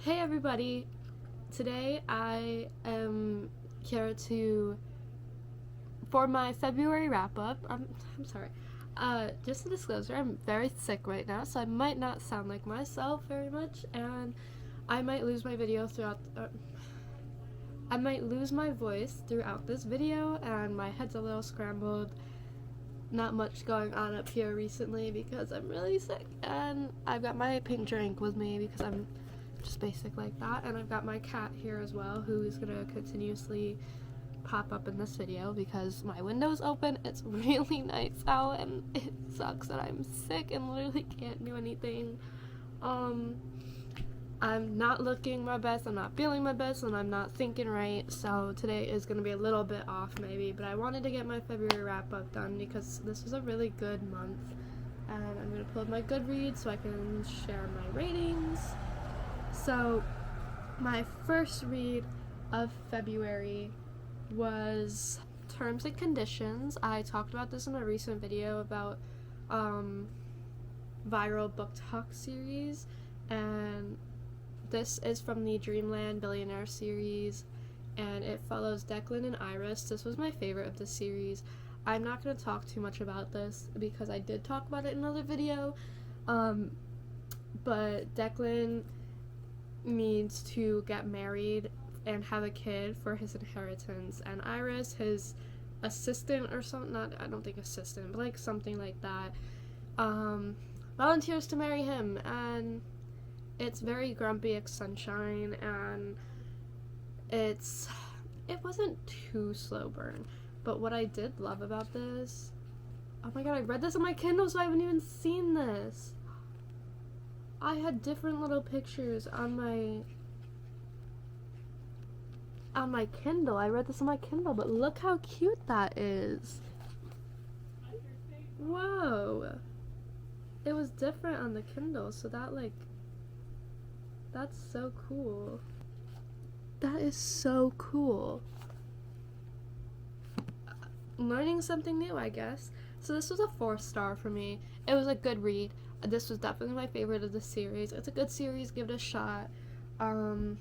Hey everybody! Today I am here for my February wrap up. I'm sorry. Just a disclosure, I'm very sick right now, so I might not sound like myself very much, and I might lose my I might lose my voice throughout this video, and my head's a little scrambled. Not much going on up here recently because I'm really sick, and I've got my pink drink with me because I'm just basic like that, and I've got my cat here as well, who is gonna continuously pop up in this video because my window's open. It's really nice out and it sucks that I'm sick and literally can't do anything. I'm not looking my best, I'm not feeling my best, and I'm not thinking right, so today is going to be a little bit off maybe, but I wanted to get my February wrap up done because this was a really good month, and I'm going to pull up my Goodreads so I can share my ratings. So my first read of February was Terms and Conditions. I talked about this in a recent video about viral book talk series, and this is from the Dreamland Billionaire series, and it follows Declan and Iris. This was my favorite of the series. I'm not going to talk too much about this because I did talk about it in another video, but Declan needs to get married and have a kid for his inheritance, and Iris, his assistant or something, I don't think assistant, but like something like that, volunteers to marry him, and it's very grumpy ex Sunshine, and it wasn't too slow burn, but what I did love about this, oh my god, I read this on my Kindle, so I haven't even seen this. I had different little pictures on my Kindle. I read this on my Kindle, but look how cute that is. Whoa. It was different on the Kindle, so that's so cool. That is so cool. Learning something new, I guess. So this was a 4-star for me. It was a good read. This was definitely my favorite of the series. It's a good series, give it a shot. And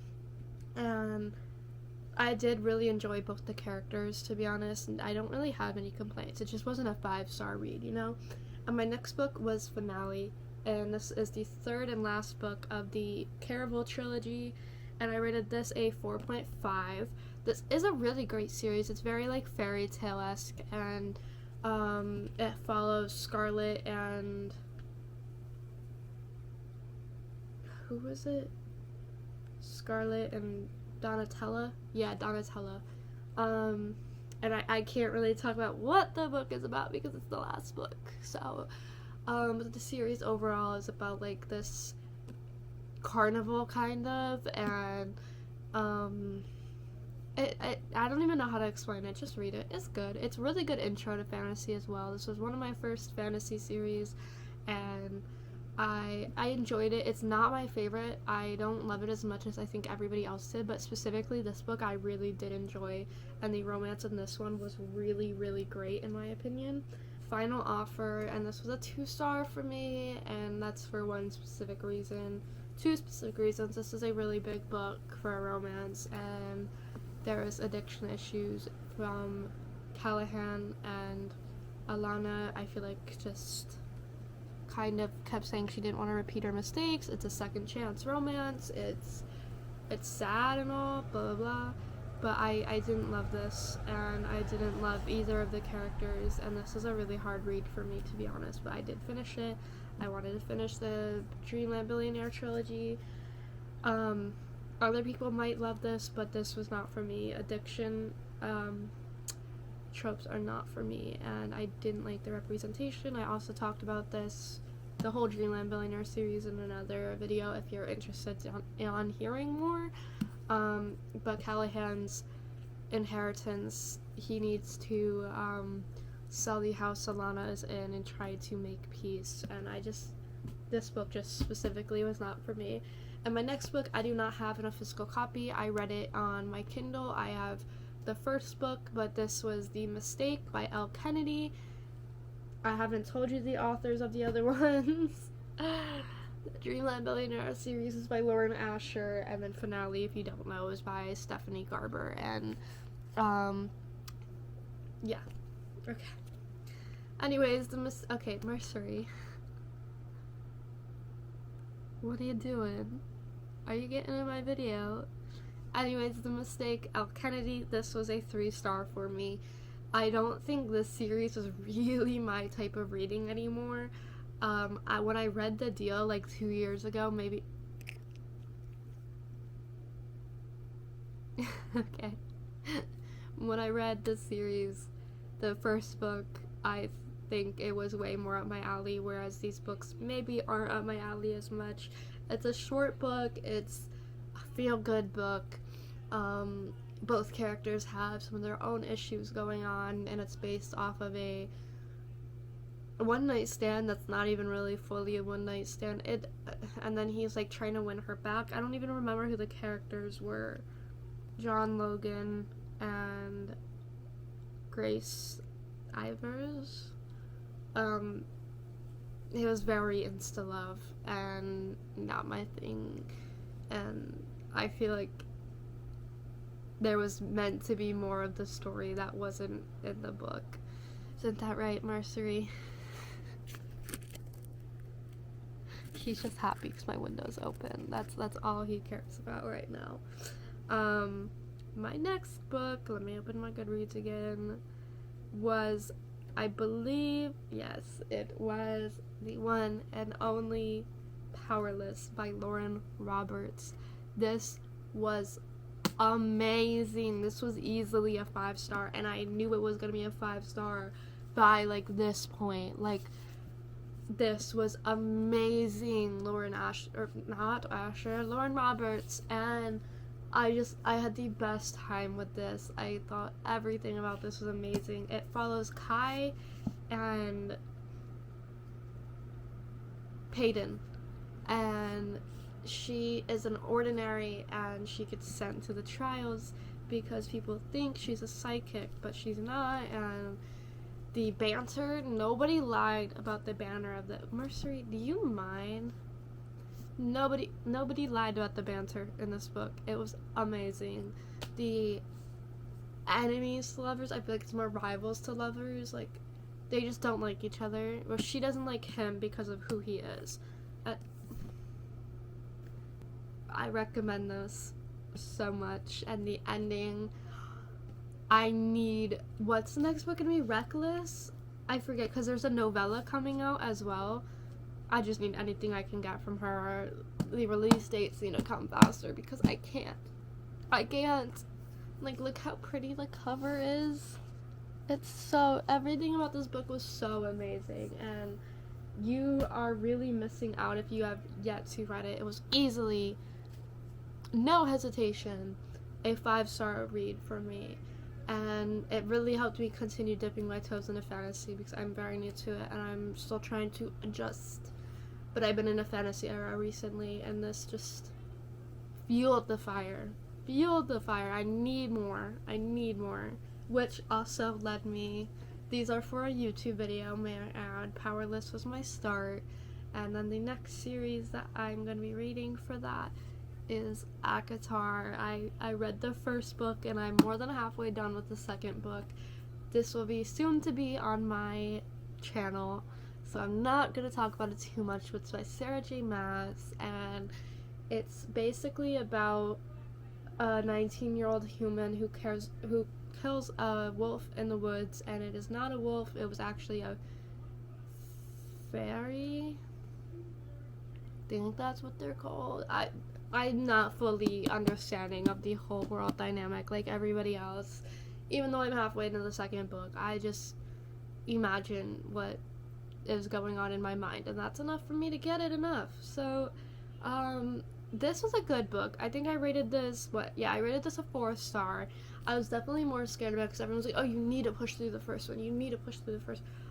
I did really enjoy both the characters, to be honest, and I don't really have any complaints. It just wasn't a 5-star read, you know? And my next book was Finale, and this is the third and last book of the Caraval trilogy, and I rated this a 4.5. This is a really great series. It's very like fairy tale-esque, and it follows Scarlet and who was it? Scarlet and Donatella? Yeah, Donatella. And I can't really talk about what the book is about because it's the last book. So, the series overall is about like this carnival kind of, and I don't even know how to explain it. Just read it. It's good. It's really good intro to fantasy as well. This was one of my first fantasy series, and I enjoyed it. It's not my favorite. I don't love it as much as I think everybody else did, but specifically this book I really did enjoy, and the romance in this one was really, really great in my opinion. Final Offer, and this was a 2-star for me, and that's for one specific reason. 2 specific reasons. This is a really big book for a romance, and there is addiction issues from Callahan, and Alana, I feel like, just kind of kept saying she didn't want to repeat her mistakes. It's a second chance romance. It's sad and all, blah blah blah. But I didn't love this, and I didn't love either of the characters, and this is a really hard read for me, to be honest, but I did finish it. I wanted to finish the Dreamland Billionaire trilogy. Other people might love this, but this was not for me. Addiction tropes are not for me, and I didn't like the representation. I also talked about this, the whole Dreamland Billionaire series, in another video if you're interested on hearing more. But Callahan's inheritance, he needs to sell the house Alana is in and try to make peace, and this book just specifically was not for me. And my next book I do not have in a physical copy. I read it on my Kindle. I have the first book, but this was The Mistake by Elle Kennedy. I haven't told you the authors of the other ones. The Dreamland Billionaire series is by Lauren Asher, and then Finale, if you don't know, is by Stephanie Garber. And yeah, okay. Anyways, okay, Mercery. What are you doing? Are you getting in my video? Anyways, The Mistake, Elle Kennedy. This was a 3-star for me. I don't think this series is really my type of reading anymore. When I read The Deal like 2 years ago, maybe. Okay. When I read this series, the first book, I think it was way more up my alley, whereas these books maybe aren't up my alley as much. It's a short book, it's a feel-good book. Both characters have some of their own issues going on, and it's based off of a one-night stand that's not even really fully a one-night stand. And then he's like trying to win her back. I don't even remember who the characters were. John Logan and Grace Ivers. It was very insta-love and not my thing, and I feel like there was meant to be more of the story that wasn't in the book. Isn't that right, Mercery? He's just happy because my window's open. That's all he cares about right now. My next book, let me open my Goodreads again, was, I believe, yes, it was the one and only Powerless by Lauren Roberts. This was amazing. This was easily a 5-star, and I knew it was gonna be a 5-star by like this point. Like, this was amazing. Lauren Roberts, and I had the best time with this. I thought everything about this was amazing. It follows Kai and Peyton, and she is an ordinary, and she gets sent to the trials because people think she's a psychic, but she's not. And the banter, nobody lied about the banner of the Mercery. Do you mind? Nobody lied about the banter in this book. It was amazing. The enemies to lovers, I feel like it's more rivals to lovers. Like, they just don't like each other. Well, she doesn't like him because of who he is. I recommend this so much. And the ending, what's the next book gonna be? Reckless? I forget, because there's a novella coming out as well. I just need anything I can get from her. The release dates need to come faster because I can't. Like, look how pretty the cover is. Everything about this book was so amazing, and you are really missing out if you have yet to read it. It was easily, no hesitation, a 5-star read for me. And it really helped me continue dipping my toes into fantasy because I'm very new to it and I'm still trying to adjust. But I've been in a fantasy era recently, and this just fueled the fire. I need more. Which also led me, these are for a YouTube video, may I add. Powerless was my start. And then the next series that I'm going to be reading for that is ACOTAR. I read the first book, and I'm more than halfway done with the second book. This will be soon to be on my channel, so I'm not going to talk about it too much. It's by Sarah J. Maas, and it's basically about a 19-year-old human who kills a wolf in the woods, and it is not a wolf, it was actually a fairy. I think that's what they're called. I'm not fully understanding of the whole world dynamic like everybody else. Even though I'm halfway into the second book, I just imagine what is going on in my mind, and that's enough for me to get it enough. So, this was a good book. I think I rated this, I rated this a 4-star. I was definitely more scared about it because everyone was like, oh, you need to push through the first one.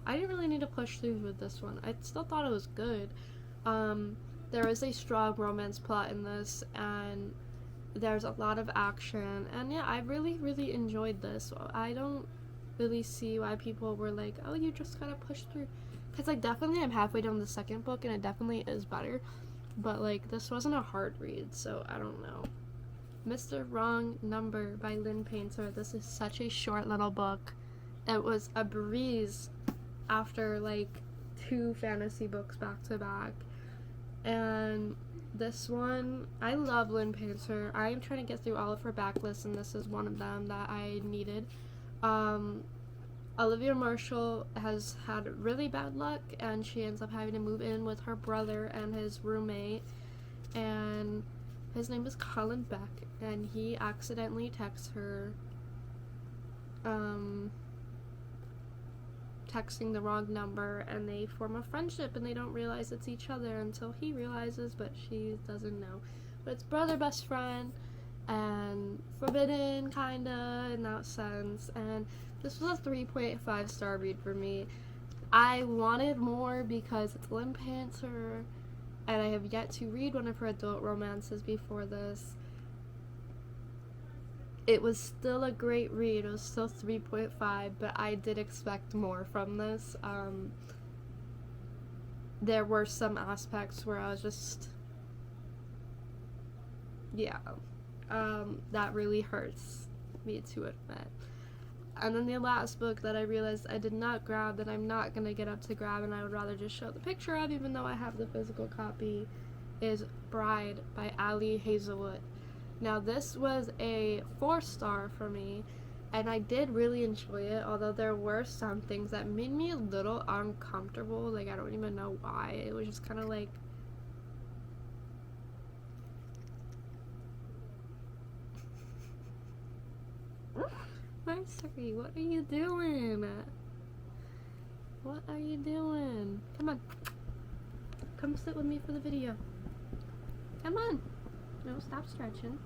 I didn't really need to push through with this one. I still thought it was good. There is a strong romance plot in this, and there's a lot of action, and yeah, I really, really enjoyed this. I don't really see why people were like, oh, you just gotta push through, because definitely I'm halfway down the second book, and it definitely is better, but like this wasn't a hard read, so I don't know. Mr. Wrong Number by Lynn Painter. This is such a short little book. It was a breeze after like 2 fantasy books back to back. And this one, I love Lynn Painter. I am trying to get through all of her backlists, and this is one of them that I needed. Olivia Marshall has had really bad luck, and she ends up having to move in with her brother and his roommate, and his name is Colin Beck, and he accidentally texts her, texting the wrong number, and they form a friendship, and they don't realize it's each other until he realizes, but she doesn't know. But it's brother best friend, and forbidden, kinda, in that sense, and this was a 3.5 star read for me. I wanted more because it's Lynn Painter, and I have yet to read one of her adult romances before this. It was still a great read. It was still 3.5, but I did expect more from this. There were some aspects where I was just, yeah, that really hurts me to admit. And then the last book that I realized I did not grab, that I'm not going to get up to grab, and I would rather just show the picture of, even though I have the physical copy, is Bride by Ali Hazelwood. Now, this was a 4-star for me, and I did really enjoy it, although there were some things that made me a little uncomfortable. Like, I don't even know why. It was just kind of like, Marcy, what are you doing? What are you doing? Come on. Come sit with me for the video. Come on. No, stop stretching.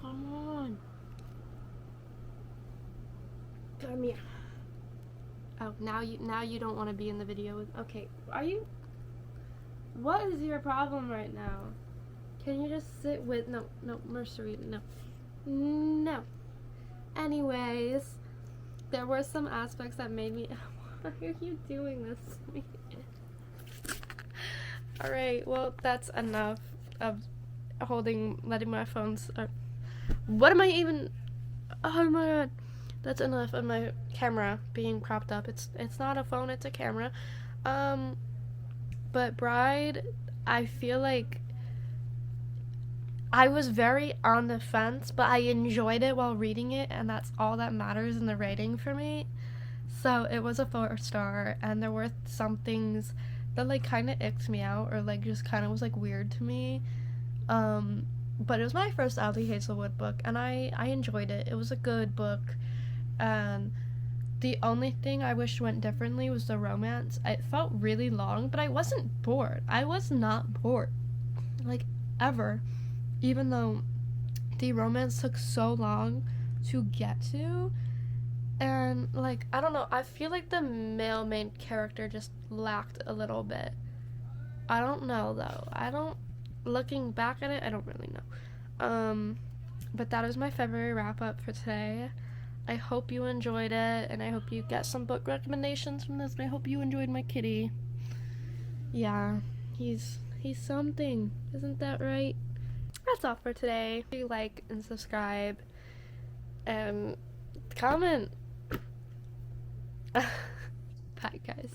Come on. Come here. Oh, now you don't want to be in the video with, okay. Are you? What is your problem right now? Can you just sit with, no, Mercery, no. No. Anyways, there were some aspects that made me, why are you doing this to me? Alright, well, that's enough of letting my phones, what am I even, oh my god, that's enough of my camera being propped up. It's not a phone, it's a camera. But Bride, I feel like I was very on the fence, but I enjoyed it while reading it, and that's all that matters in the rating for me. So it was a 4-star, and there were some things that like kind of icked me out, or like just kind of was like weird to me. But it was my first Ali Hazelwood book, and I enjoyed it. It was a good book, and the only thing I wish went differently was the romance. It felt really long, but I wasn't bored. I was not bored, like, ever. Even though the romance took so long to get to, and like, I don't know, I feel like the male main character just lacked a little bit. I don't know though. Looking back at it, I don't really know. But that is my February wrap up for today. I hope you enjoyed it, and I hope you get some book recommendations from this, and I hope you enjoyed my kitty. Yeah, he's something, isn't that right? That's all for today. Please like and subscribe and comment. Bye, guys.